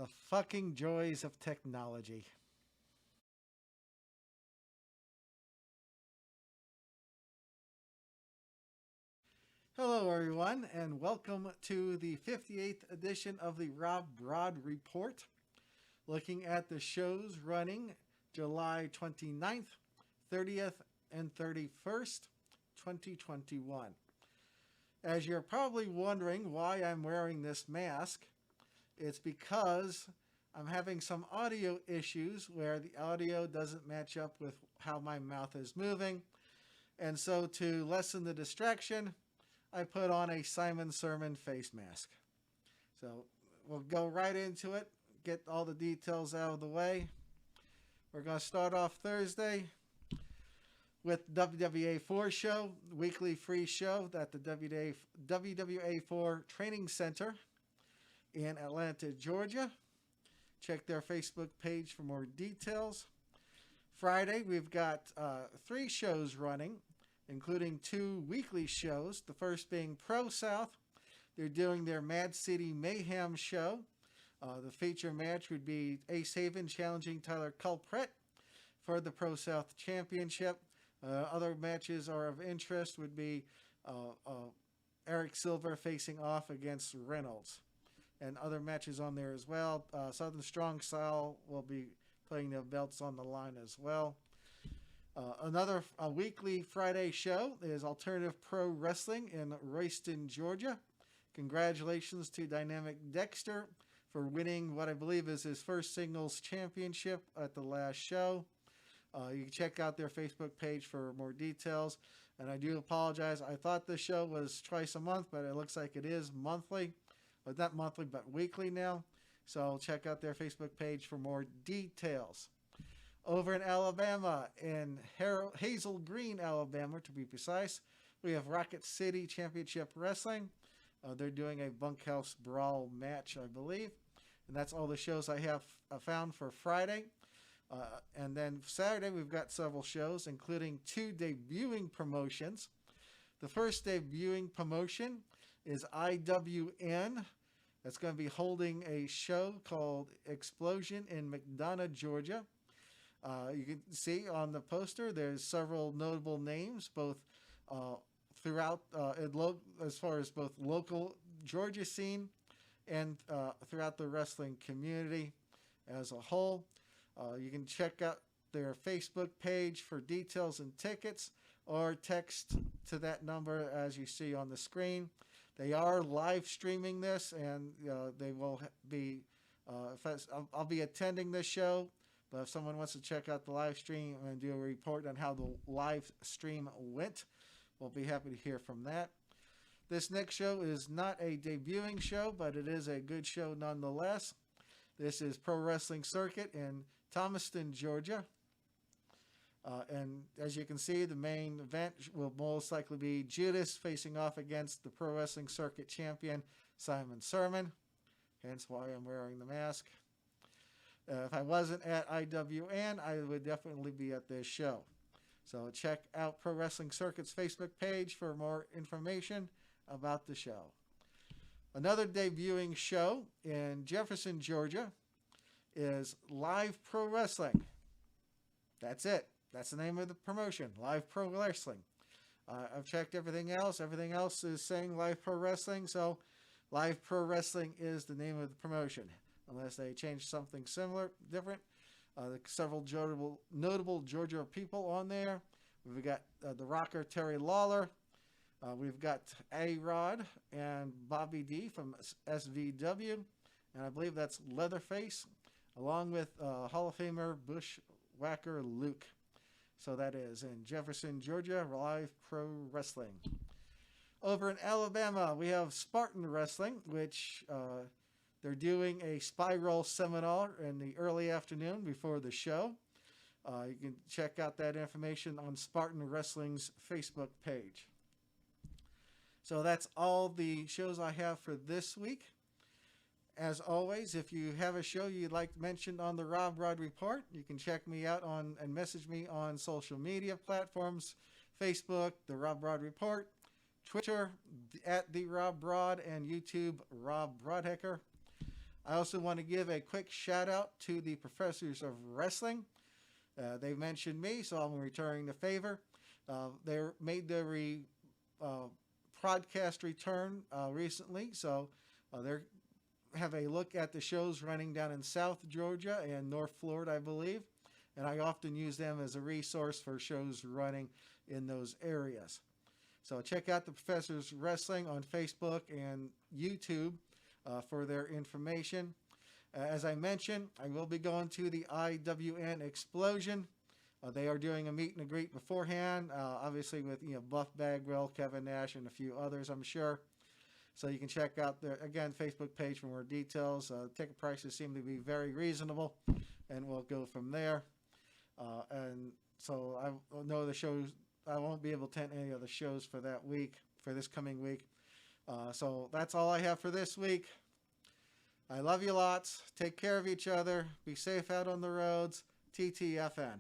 The fucking joys of technology. Hello, everyone, and welcome to the 58th edition of the RobBrod Report, looking at the shows running July 29th, 30th, and 31st, 2021. As you're probably wondering why I'm wearing this mask, it's because I'm having some audio issues where the audio doesn't match up with how my mouth is moving. And so to lessen the distraction, I put on a Simon Sermon face mask. So we'll go right into it, get all the details out of the way. We're going to start off Thursday with WWA4 show, weekly free show at the WWA4 Training Center in Atlanta, Georgia. Check their Facebook page for more details. Friday, we've got 3 shows running, including 2 weekly shows. The first being Pro South. They're doing their Mad City Mayhem show. The feature match would be Ace Haven challenging Tyler Culprit for the Pro South Championship. Other matches are of interest would be Eric Silver facing off against Reynolds. And other matches on there as well. Southern Strong Style will be putting their belts on the line as well. Another weekly Friday show is Alternative Pro Wrestling in Royston, Georgia. Congratulations to Dynamic Dexter for winning what I believe is his first singles championship at the last show. You can check out their Facebook page for more details. And I do apologize. I thought the show was twice a month, but it looks like it is monthly. But not monthly, but weekly now. So check out their Facebook page for more details. Over in Alabama, in Hazel Green, Alabama, to be precise, we have Rocket City Championship Wrestling. They're doing a bunkhouse brawl match, I believe. And that's all the shows I have found for Friday. And then Saturday, we've got several shows, including 2 debuting promotions. The first debuting promotion is IWN. That's going to be holding a show called Explosion in McDonough, Georgia. You can see on the poster there's several notable names, both throughout, as far as both local Georgia scene and throughout the wrestling community as a whole. You can check out their Facebook page for details and tickets, or text to that number as you see on the screen. They are live streaming this, and they will be. I'll be attending this show, but if someone wants to check out the live stream and do a report on how the live stream went, we'll be happy to hear from that. This next show is not a debuting show, but it is a good show nonetheless. This is Pro Wrestling Circuit in Thomaston, Georgia. And as you can see, the main event will most likely be Judas facing off against the Pro Wrestling Circuit champion, Simon Sermon. Hence why I'm wearing the mask. If I wasn't at IWN, I would definitely be at this show. So check out Pro Wrestling Circuit's Facebook page for more information about the show. Another debuting show in Jefferson, Georgia is Live Pro Wrestling. That's it. That's the name of the promotion, Live Pro Wrestling. I've checked everything else. Everything else is saying Live Pro Wrestling, so Live Pro Wrestling is the name of the promotion, unless they change something similar, different. Several notable Georgia people on there. We've got the rocker Terry Lawler. We've got A-Rod and Bobby D from SVW. And I believe that's Leatherface, along with Hall of Famer Bushwhacker Luke. So that is in Jefferson, Georgia, Live Pro Wrestling. Over in Alabama, we have Spartan Wrestling, which they're doing a spiral seminar in the early afternoon before the show. You can check out that information on Spartan Wrestling's Facebook page. So that's all the shows I have for this week. As always, if you have a show you'd like mentioned on the RobBrod Report, you can check me out on and message me on social media platforms, Facebook, the RobBrod Report, Twitter, at the RobBrod, and YouTube, Rob Broadhecker. I also want to give a quick shout out to the Professors of Wrestling. They mentioned me, so I'm returning the favor. They made their podcast return recently, so they have a look at the shows running down in South Georgia and North Florida, I believe. And I often use them as a resource for shows running in those areas. So check out the Professors Wrestling on Facebook and YouTube for their information. As I mentioned, I will be going to the IWN Explosion. They are doing a meet and a greet beforehand, obviously with Buff Bagwell, Kevin Nash, and a few others, I'm sure. So you can check out their, again, Facebook page for more details. Ticket prices seem to be very reasonable, and we'll go from there. And so I know the shows, I won't be able to attend any of the shows for that week, for this coming week. So that's all I have for this week. I love you lots. Take care of each other. Be safe out on the roads. TTFN.